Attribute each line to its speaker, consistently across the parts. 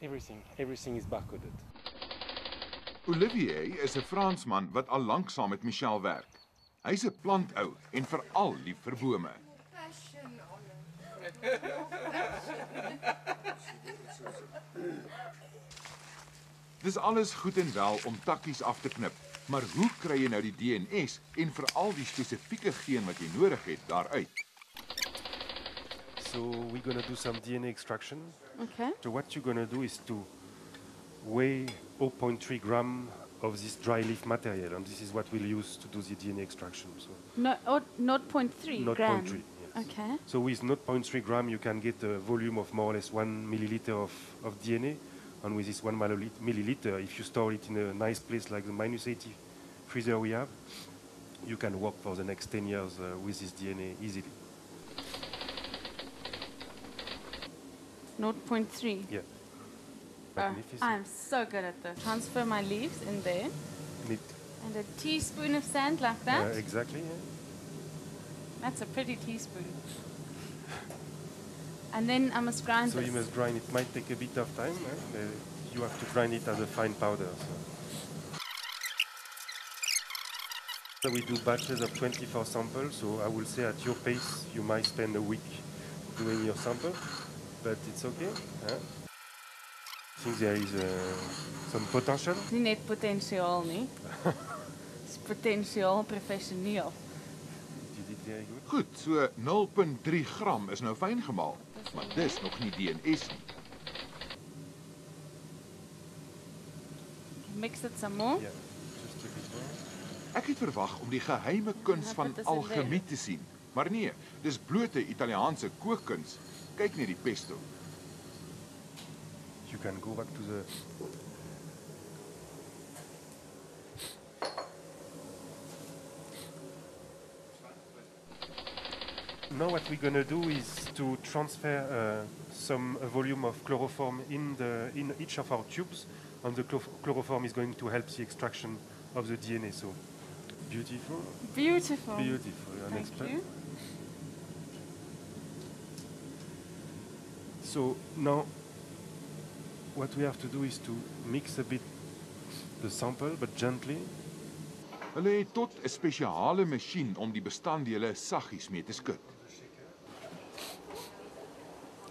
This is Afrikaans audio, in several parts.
Speaker 1: Everything is barcoded.
Speaker 2: Olivier is 'n Fransman wat al lank saam met Michelle werk. Hy's 'n plantou en veral lief vir bome. Dis alles goed en wel om takkies af te knip, maar hoe kry jy nou die DNS en veral die spesifieke geen wat jy nodig het daaruit?
Speaker 1: So we're going to do some DNA extraction.
Speaker 3: Okay.
Speaker 1: So what you're going to do is to weigh 0.3 gram of this dry leaf material, and this is what we'll use to do the DNA extraction. So
Speaker 3: No, 0.3 gram.
Speaker 1: 0.3, yes.
Speaker 3: Okay.
Speaker 1: So with 0.3 gram, you can get a volume of more or less 1 milliliter of DNA. And with this 1 milliliter, if you store it in a nice place like the -80 freezer we have, you can work for the next 10 years with this DNA easily.
Speaker 3: 0.3.
Speaker 1: Yeah.
Speaker 3: Oh,
Speaker 1: Magnificent.
Speaker 3: I'm so good at this. Transfer my leaves in there.
Speaker 1: Neat.
Speaker 3: And a teaspoon of sand like that.
Speaker 1: Exactly, yeah.
Speaker 3: That's a pretty teaspoon. And then I must grind
Speaker 1: So
Speaker 3: this.
Speaker 1: you must grind. It might take a bit of time. You have to grind it as a fine powder. So we do batches of 24 samples. So I will say at your pace, you might spend a week doing your sample, but it's okay. I think there is some potential.
Speaker 3: Nie net potensiaal nie. Dis potensiaal professioneel.
Speaker 1: You did very good.
Speaker 2: Goed, so 0.3 gram is nou fyn gemaal, maar dis nog nie DNS nie.
Speaker 3: Mix it some more.
Speaker 1: Yeah, just a bit more.
Speaker 2: Ek het verwag om die geheime kuns van
Speaker 3: Wat is in
Speaker 2: alchemie te sien, maar nee, dis blote Italiaanse kookkuns. Kyk net die pesto.
Speaker 1: You can go back to the. Now what we're gonna do is to transfer some volume of chloroform in each of our tubes, and the chloroform is going to help the extraction of the DNA. So beautiful,
Speaker 3: Beautiful.
Speaker 1: beautiful.
Speaker 3: Thank you.
Speaker 1: So now what we have to do is to mix a bit the sample, but gently.
Speaker 2: Hulle het tot 'n spesiale masjien om die bestanddele saggies mee te skud.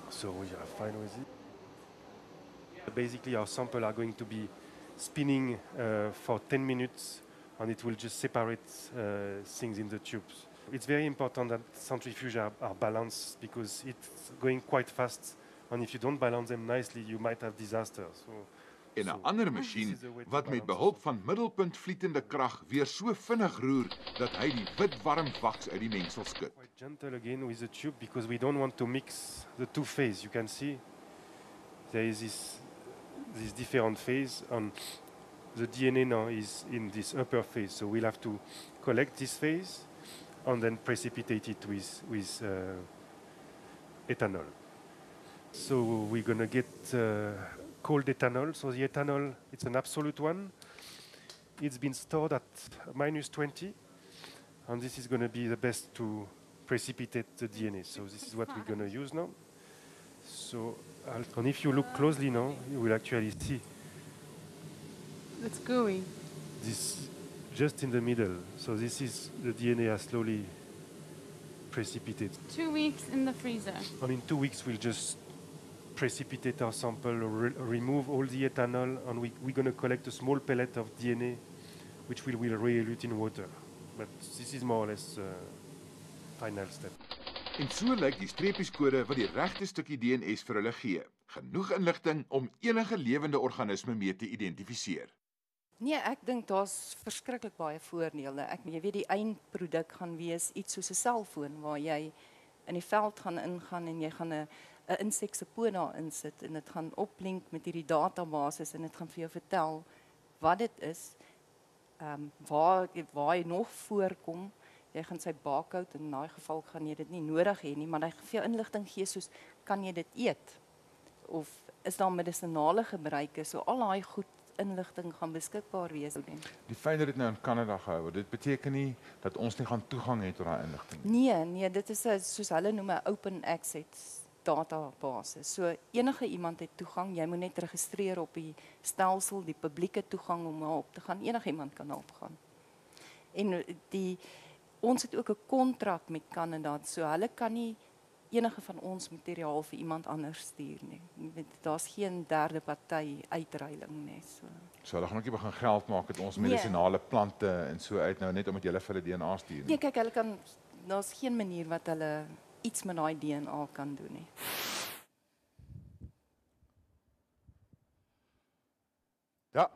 Speaker 1: So we are fine with it. Basically, our sample are going to be spinning for 10 minutes, and it will just separate things in the tubes. It's very important that centrifuges are balanced because it's going quite fast, and if you don't balance them nicely, you might have disasters.
Speaker 2: En 'n ander masjien wat met behulp van middelpuntvlietende krag weer so vinnig roer dat hy die wit warm waks uit die mengsel skud.
Speaker 1: Quite gentle again with the tube because we don't want to mix the two phases. You can see there is this different phase, and the DNA now is in this upper phase. So we'll have to collect this phase and then precipitate it with ethanol. So we're gonna get cold ethanol. So the ethanol, it's an absolute one. It's been stored at -20, and this is going to be the best to precipitate the DNA. So this is what we're going to use now. So, and if you look closely now, you will actually see
Speaker 3: It's gooey.
Speaker 1: this just in the middle. So this is the DNA has slowly precipitated.
Speaker 3: 2 weeks in the freezer.
Speaker 1: And in 2 weeks, we'll just precipitate our sample, remove all the ethanol, and we're going to collect a small pellet of DNA, which we'll re-elute in water. But this is more or less final step.
Speaker 2: En so lyk die streepieskode wat die regte stukkie DNS vir hulle gee. Genoeg inligting om enige lewende organisme mee te identifiseer.
Speaker 4: Nee, ek dink daar's verskriklik baie voordele. Jy weet die eindproduk gaan wees iets soos 'n selfoon waar jy in die veld gaan ingaan en jy gaan 'n insek se poot daar insit en dit gaan oplink met hierdie database en dit gaan vir jou vertel wat dit is, waar hy nog voorkom. Jy gaan sy barcode, in daai geval gaan jy dit nie nodig hê nie, maar hy gaan vir jou inligting gee soos kan jy dit eet of is daar medisonale gebruike, so al daai goed inligting gaan beskikbaar wees.
Speaker 5: Die feit dat dit nou in Kanada gehou word, dit beteken nie dat ons nie gaan toegang het tot daai inligting nie.
Speaker 4: Nee, dit is soos hulle noem 'n open access database. So enige iemand het toegang, jy moet net registreer op die stelsel, die publieke toegang om op te gaan. Enige iemand kan daarop gaan. En ons het ook 'n kontrak met Kanada, so hulle kan nie enige van ons materiaal vir iemand anders stuur nie. Daar's geen derde party uitruiling nie.
Speaker 5: So hulle gaan ook nie begin geld maak met ons medisinale plante en so uit nou net omdat jy vir hulle DNA stuur nie.
Speaker 4: Nee, kyk, hulle kan daar's geen manier wat hulle iets met daai DNA kan doen nie.
Speaker 5: Ja,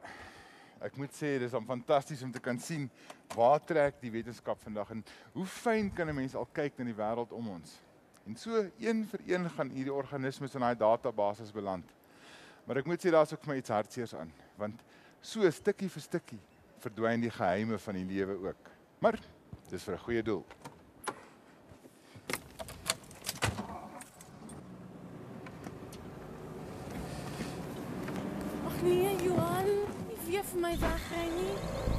Speaker 5: ek moet sê dis fantasties om te kan sien waar trek die wetenskap vandag en hoe fyn kan 'n mens al kyk na die wêreld om ons. En so een vir een gaan hierdie organismes in daai databasis beland. Maar ek moet sê daar's ook vir my iets hartseers aan, want so stukkie vir stukkie verdwyn die geheime van die lewe ook. Maar dis vir 'n goeie doel.
Speaker 3: Ag nee, Johan, nie weer vir my wegry nie.